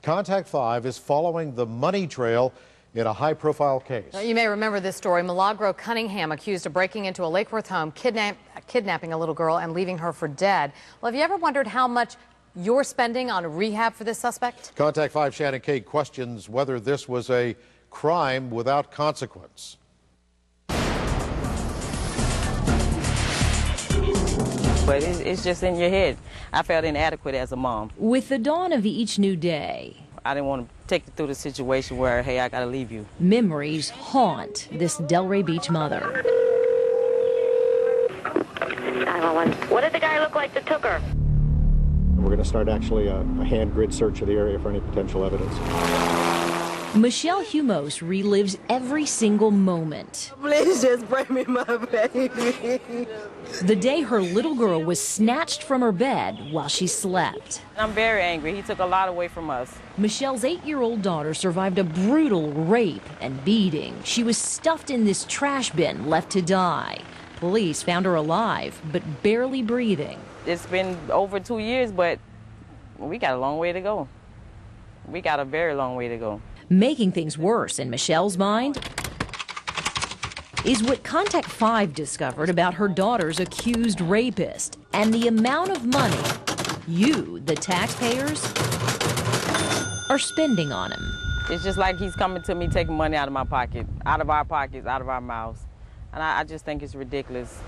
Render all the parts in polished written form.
Contact 5 is following the money trail in a high-profile case. Now, you may remember this story. Milagro Cunningham accused of breaking into a Lake Worth home, kidnapping a little girl and leaving her for dead. Well, have you ever wondered how much you're spending on rehab for this suspect? Contact 5 Shannon Cade questions whether this was a crime without consequence. But it's just in your head. I felt inadequate as a mom. With the dawn of each new day, I didn't want to take you through the situation where, hey, I got to leave you. memories haunt this Delray Beach mother. 911. What did the guy look like that took her? We're going to start actually a hand grid search of the area for any potential evidence. Michelle Humos relives every single moment. Please just bring me my baby. The day her little girl was snatched from her bed while she slept. I'm very angry. He took a lot away from us. Michelle's 8-year-old daughter survived a brutal rape and beating. She was stuffed in this trash bin, left to die. Police found her alive, but barely breathing. It's been over 2 years, but we got a long way to go. We got a very long way to go. Making things worse in Michelle's mind is what Contact 5 discovered about her daughter's accused rapist and the amount of money you, the taxpayers, are spending on him. It's just like he's coming to me taking money out of my pocket, out of our pockets, out of our mouths. And I just think it's ridiculous.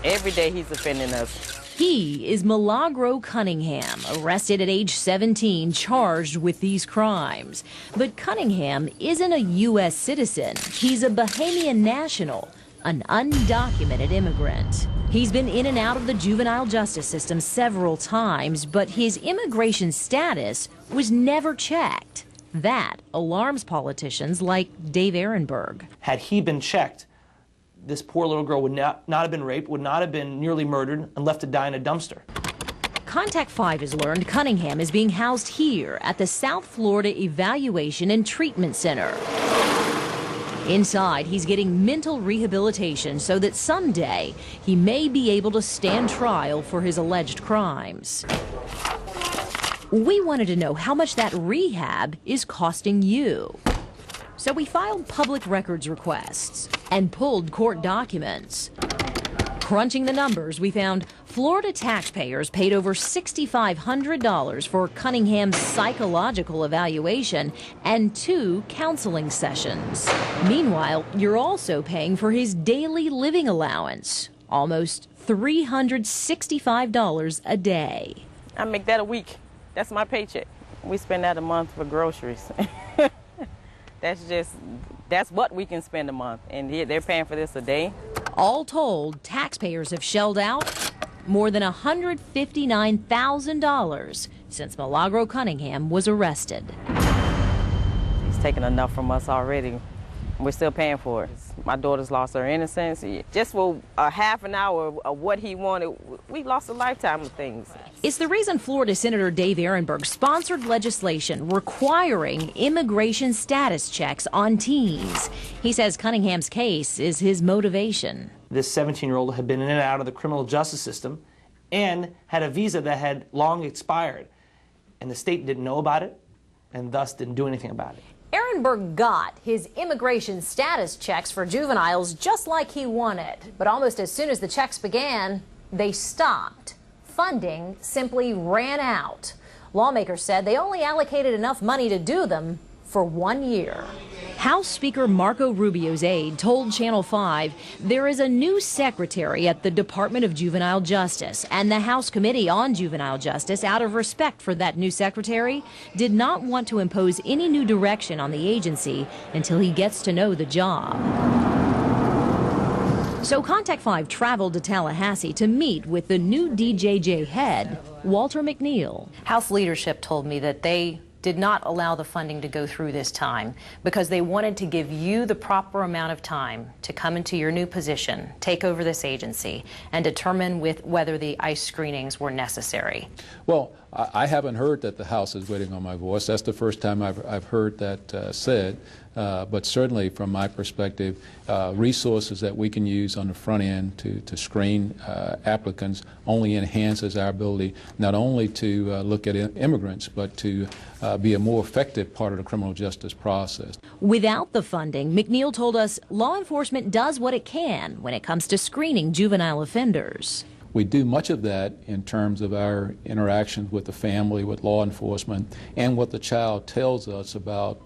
Every day he's offending us. He is Milagro Cunningham, arrested at age 17, charged with these crimes. But Cunningham isn't a U.S. citizen. He's a Bahamian national, an undocumented immigrant. He's been in and out of the juvenile justice system several times, but his immigration status was never checked. That alarms politicians like Dave Ehrenberg. Had he been checked, this poor little girl would not have been raped, would not have been nearly murdered, and left to die in a dumpster. Contact 5 has learned Cunningham is being housed here at the South Florida Evaluation and Treatment Center. Inside, he's getting mental rehabilitation so that someday he may be able to stand trial for his alleged crimes. We wanted to know how much that rehab is costing you. So we filed public records requests and pulled court documents. Crunching the numbers, we found Florida taxpayers paid over $6,500 for Cunningham's psychological evaluation and 2 counseling sessions. Meanwhile, you're also paying for his daily living allowance, almost $365 a day. I make that a week. That's my paycheck. We spend that a month for groceries. That's what we can spend a month, and they're paying for this a day. All told, taxpayers have shelled out more than $159,000 since Milagro Cunningham was arrested. He's taken enough from us already. We're still paying for it. My daughter's lost her innocence. Just for a half an hour of what he wanted, we lost a lifetime of things. It's the reason Florida Senator Dave Ehrenberg sponsored legislation requiring immigration status checks on teens. He says Cunningham's case is his motivation. This 17-year-old had been in and out of the criminal justice system and had a visa that had long expired. And the state didn't know about it and thus didn't do anything about it. Ehrenberg got his immigration status checks for juveniles just like he wanted. But almost as soon as the checks began, they stopped. Funding simply ran out. Lawmakers said they only allocated enough money to do them for 1 year. House Speaker Marco Rubio's aide told Channel 5 there is a new secretary at the Department of Juvenile Justice, and the House Committee on Juvenile Justice, out of respect for that new secretary, did not want to impose any new direction on the agency until he gets to know the job. So Contact 5 traveled to Tallahassee to meet with the new DJJ head, Walter McNeil. House leadership told me that they did not allow the funding to go through this time because they wanted to give you the proper amount of time to come into your new position, take over this agency, and determine whether the ICE screenings were necessary. Well, I haven't heard that the House is waiting on my voice. That's the first time I've heard that said. But certainly, from my perspective, resources that we can use on the front end to screen applicants only enhances our ability not only to look at immigrants, but to be a more effective part of the criminal justice process. Without the funding, McNeil told us law enforcement does what it can when it comes to screening juvenile offenders. We do much of that in terms of our interactions with the family, with law enforcement, and what the child tells us about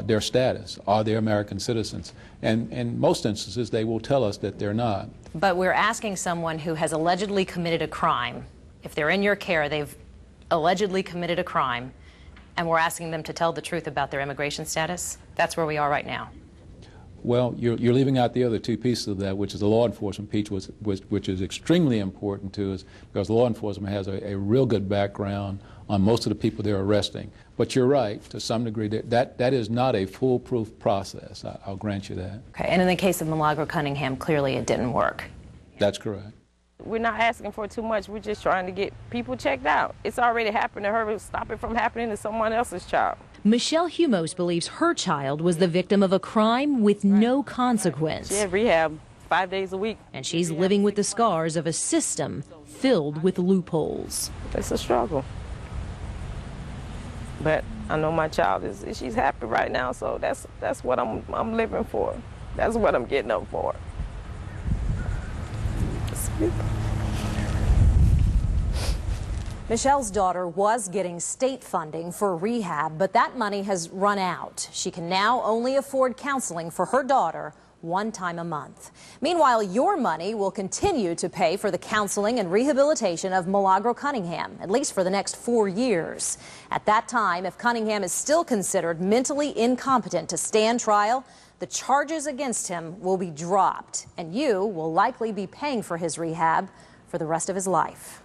their status. Are they American citizens? And in most instances, they will tell us that they're not. But we're asking someone who has allegedly committed a crime, if they're in your care, they've allegedly committed a crime, and we're asking them to tell the truth about their immigration status. That's where we are right now. Well, you're leaving out the other two pieces of that, which is the law enforcement piece, which is extremely important to us, because law enforcement has a real good background on most of the people they're arresting. But you're right, to some degree, that is not a foolproof process. I'll grant you that. Okay, and in the case of Milagro Cunningham, clearly it didn't work. That's correct. We're not asking for too much. We're just trying to get people checked out. It's already happened to her. Stop it from happening to someone else's child. Michelle Humos believes her child was the victim of a crime with no consequence. She had rehab 5 days a week. And she's living with the scars of a system filled with loopholes. It's a struggle. But I know my child she's happy right now, so that's what I'm living for. That's what I'm getting up for. Michelle's daughter was getting state funding for rehab, but that money has run out. She can now only afford counseling for her daughter 1 time a month. Meanwhile, your money will continue to pay for the counseling and rehabilitation of Milagro Cunningham, at least for the next 4 years. At that time, if Cunningham is still considered mentally incompetent to stand trial, the charges against him will be dropped, and you will likely be paying for his rehab for the rest of his life.